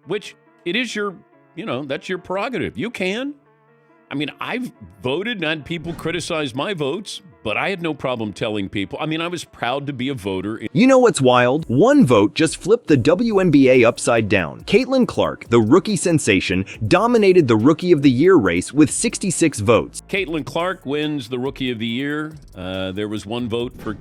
which it is that's your prerogative. You can. I mean, I've voted and had people criticize my votes, but I had no problem telling people. I mean, I was proud to be a voter. You know what's wild? One vote just flipped the WNBA upside down. Caitlin Clark, the rookie sensation, dominated the Rookie of the Year race with 66 votes. Caitlin Clark wins the Rookie of the Year. There was one vote for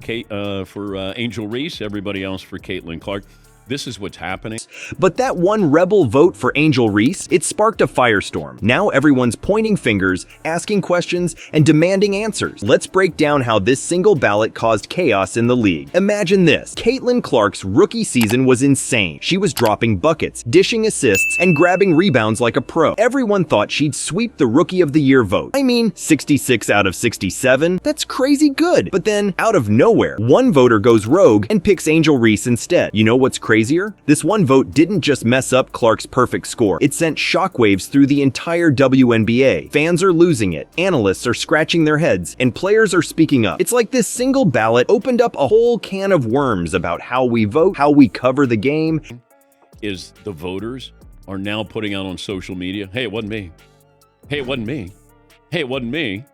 Angel Reese, everybody else for Caitlin Clark. This is what's happening. But that one rebel vote for Angel Reese, it sparked a firestorm. Now everyone's pointing fingers, asking questions, and demanding answers. Let's break down how this single ballot caused chaos in the league. Imagine this. Caitlin Clark's rookie season was insane. She was dropping buckets, dishing assists, and grabbing rebounds like a pro. Everyone thought she'd sweep the Rookie of the Year vote. I mean, 66 out of 67? That's crazy good. But then, out of nowhere, one voter goes rogue and picks Angel Reese instead. You know what's crazier? This one vote didn't just mess up Clark's perfect score. It sent shockwaves through the entire WNBA. Fans are losing it, analysts are scratching their heads, and players are speaking up. It's like this single ballot opened up a whole can of worms about how we vote, how we cover the game. Is the voters are now putting out on social media, hey, it wasn't me. Hey, it wasn't me. Hey, it wasn't me.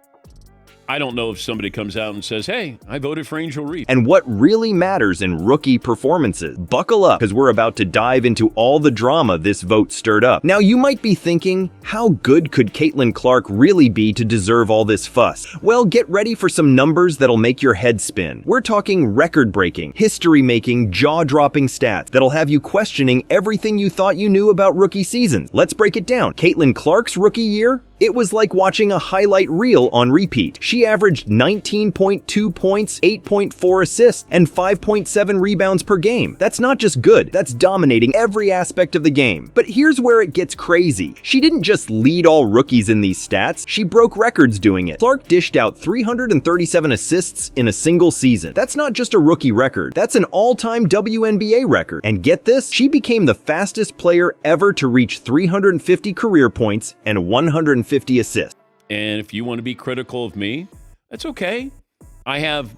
I don't know if somebody comes out and says, hey, I voted for Angel Reese. And what really matters in rookie performances. Buckle up, because we're about to dive into all the drama this vote stirred up. Now, you might be thinking, how good could Caitlin Clark really be to deserve all this fuss? Well, get ready for some numbers that'll make your head spin. We're talking record-breaking, history-making, jaw-dropping stats that'll have you questioning everything you thought you knew about rookie seasons. Let's break it down. Caitlin Clark's rookie year? It was like watching a highlight reel on repeat. She averaged 19.2 points, 8.4 assists, and 5.7 rebounds per game. That's not just good, that's dominating every aspect of the game. But here's where it gets crazy. She didn't just lead all rookies in these stats, she broke records doing it. Clark dished out 337 assists in a single season. That's not just a rookie record, that's an all-time WNBA record. And get this, she became the fastest player ever to reach 350 career points and 150 assists. And if you want to be critical of me, that's okay. I have,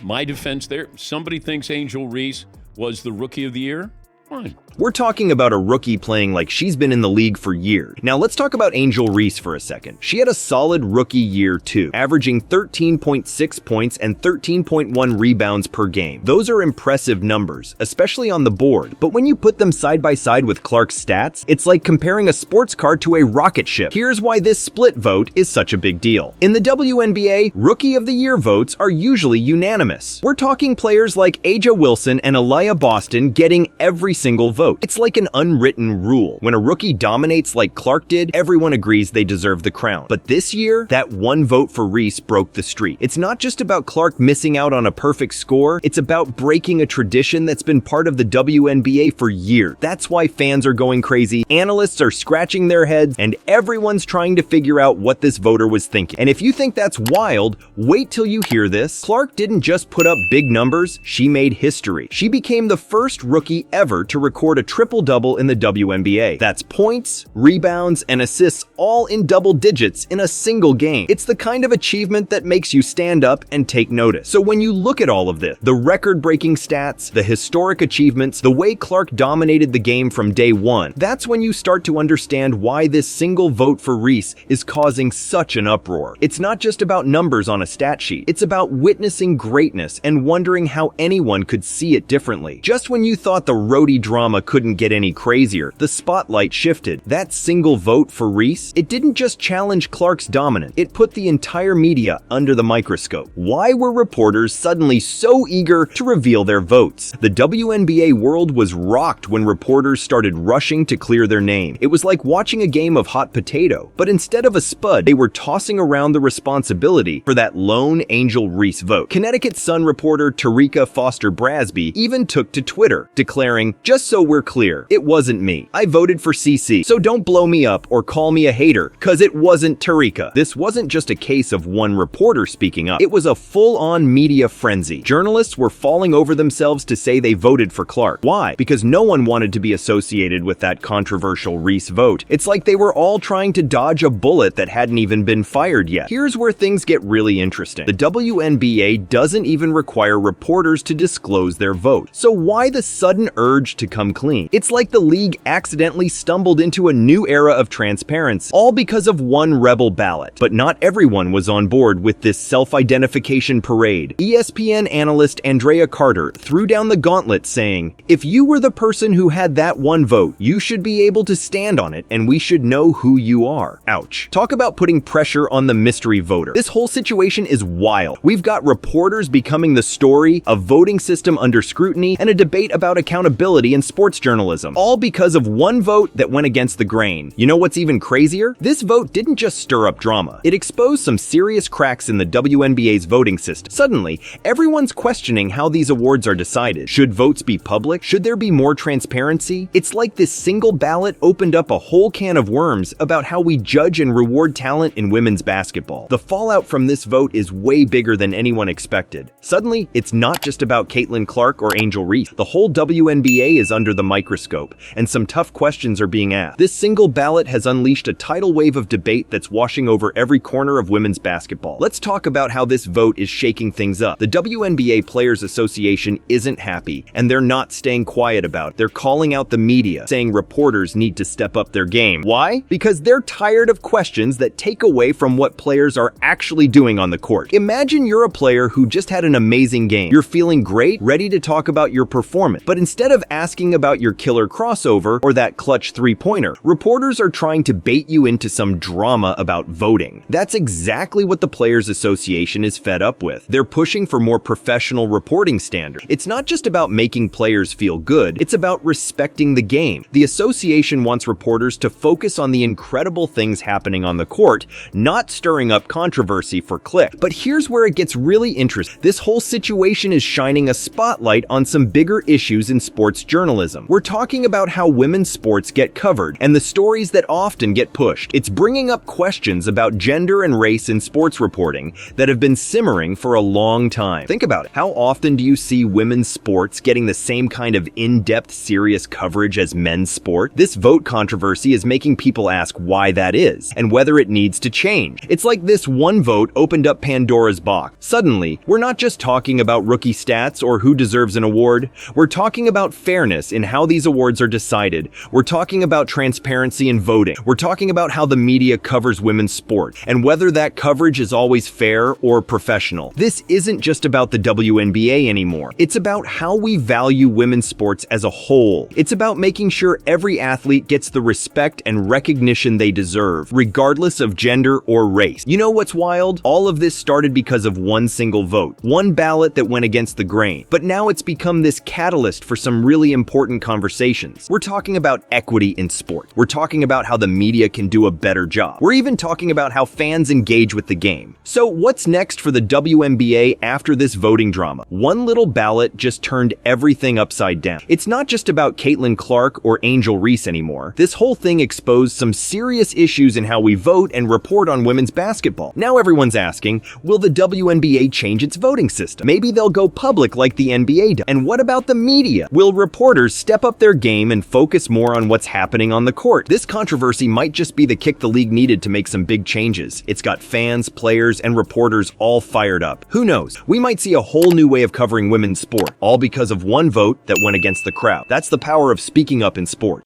my defense there. Somebody thinks Angel Reese was the Rookie of the Year. Fine. We're talking about a rookie playing like she's been in the league for years. Now let's talk about Angel Reese for a second. She had a solid rookie year too, averaging 13.6 points and 13.1 rebounds per game. Those are impressive numbers, especially on the board. But when you put them side by side with Clark's stats, it's like comparing a sports car to a rocket ship. Here's why this split vote is such a big deal. In the WNBA, Rookie of the Year votes are usually unanimous. We're talking players like Aja Wilson and Aliyah Boston getting every single vote. It's like an unwritten rule. When a rookie dominates like Clark did, everyone agrees they deserve the crown. But this year, that one vote for Reese broke the streak. It's not just about Clark missing out on a perfect score, it's about breaking a tradition that's been part of the WNBA for years. That's why fans are going crazy, analysts are scratching their heads, and everyone's trying to figure out what this voter was thinking. And if you think that's wild, wait till you hear this. Clark didn't just put up big numbers, she made history. She became the first rookie ever to record a triple-double in the WNBA. That's points, rebounds, and assists all in double digits in a single game. It's the kind of achievement that makes you stand up and take notice. So when you look at all of this, the record-breaking stats, the historic achievements, the way Clark dominated the game from day one, that's when you start to understand why this single vote for Reese is causing such an uproar. It's not just about numbers on a stat sheet. It's about witnessing greatness and wondering how anyone could see it differently. Just when you thought the roadie drama couldn't get any crazier, the spotlight shifted. That single vote for Reese, it didn't just challenge Clark's dominance, it put the entire media under the microscope. Why were reporters suddenly so eager to reveal their votes? The WNBA world was rocked when reporters started rushing to clear their name. It was like watching a game of hot potato, but instead of a spud, they were tossing around the responsibility for that lone Angel Reese vote. Connecticut Sun reporter Tarika Foster Brasby even took to Twitter, declaring, "Just so we're clear, it wasn't me. I voted for CC, so don't blow me up or call me a hater, cause it wasn't Tarika." This wasn't just a case of one reporter speaking up. It was a full-on media frenzy. Journalists were falling over themselves to say they voted for Clark. Why? Because no one wanted to be associated with that controversial Reese vote. It's like they were all trying to dodge a bullet that hadn't even been fired yet. Here's where things get really interesting. The WNBA doesn't even require reporters to disclose their vote. So why the sudden urge to come clean. It's like the league accidentally stumbled into a new era of transparency, all because of one rebel ballot. But not everyone was on board with this self-identification parade. ESPN analyst Andrea Carter threw down the gauntlet saying, "If you were the person who had that one vote, you should be able to stand on it and we should know who you are." Ouch. Talk about putting pressure on the mystery voter. This whole situation is wild. We've got reporters becoming the story, a voting system under scrutiny, and a debate about accountability in sports journalism, all because of one vote that went against the grain. You know what's even crazier? This vote didn't just stir up drama. It exposed some serious cracks in the WNBA's voting system. Suddenly, everyone's questioning how these awards are decided. Should votes be public? Should there be more transparency? It's like this single ballot opened up a whole can of worms about how we judge and reward talent in women's basketball. The fallout from this vote is way bigger than anyone expected. Suddenly, it's not just about Caitlin Clark or Angel Reese. The whole WNBA is under the microscope, and some tough questions are being asked. This single ballot has unleashed a tidal wave of debate that's washing over every corner of women's basketball. Let's talk about how this vote is shaking things up. The WNBA Players Association isn't happy, and they're not staying quiet about it. They're calling out the media, saying reporters need to step up their game. Why? Because they're tired of questions that take away from what players are actually doing on the court. Imagine you're a player who just had an amazing game. You're feeling great, ready to talk about your performance. But instead of asking about your killer crossover or that clutch three-pointer, reporters are trying to bait you into some drama about voting. That's exactly what the Players Association is fed up with. They're pushing for more professional reporting standards. It's not just about making players feel good, it's about respecting the game. The association wants reporters to focus on the incredible things happening on the court, not stirring up controversy for clicks. But here's where it gets really interesting. This whole situation is shining a spotlight on some bigger issues in sports journalism. We're talking about how women's sports get covered and the stories that often get pushed. It's bringing up questions about gender and race in sports reporting that have been simmering for a long time. Think about it. How often do you see women's sports getting the same kind of in-depth, serious coverage as men's sport? This vote controversy is making people ask why that is and whether it needs to change. It's like this one vote opened up Pandora's box. Suddenly, we're not just talking about rookie stats or who deserves an award. We're talking about fairness in how these awards are decided. We're talking about transparency in voting. We're talking about how the media covers women's sport and whether that coverage is always fair or professional. This isn't just about the WNBA anymore. It's about how we value women's sports as a whole. It's about making sure every athlete gets the respect and recognition they deserve, regardless of gender or race. You know what's wild? All of this started because of one single vote, one ballot that went against the grain. But now it's become this catalyst for some really important conversations. We're talking about equity in sport. We're talking about how the media can do a better job. We're even talking about how fans engage with the game. So what's next for the WNBA after this voting drama? One little ballot just turned everything upside down. It's not just about Caitlin Clark or Angel Reese anymore. This whole thing exposed some serious issues in how we vote and report on women's basketball. Now everyone's asking, will the WNBA change its voting system? Maybe they'll go public like the NBA does. And what about the media? Will reporters step up their game and focus more on what's happening on the court? This controversy might just be the kick the league needed to make some big changes. It's got fans, players, and reporters all fired up. Who knows? We might see a whole new way of covering women's sport, all because of one vote that went against the crowd. That's the power of speaking up in sport.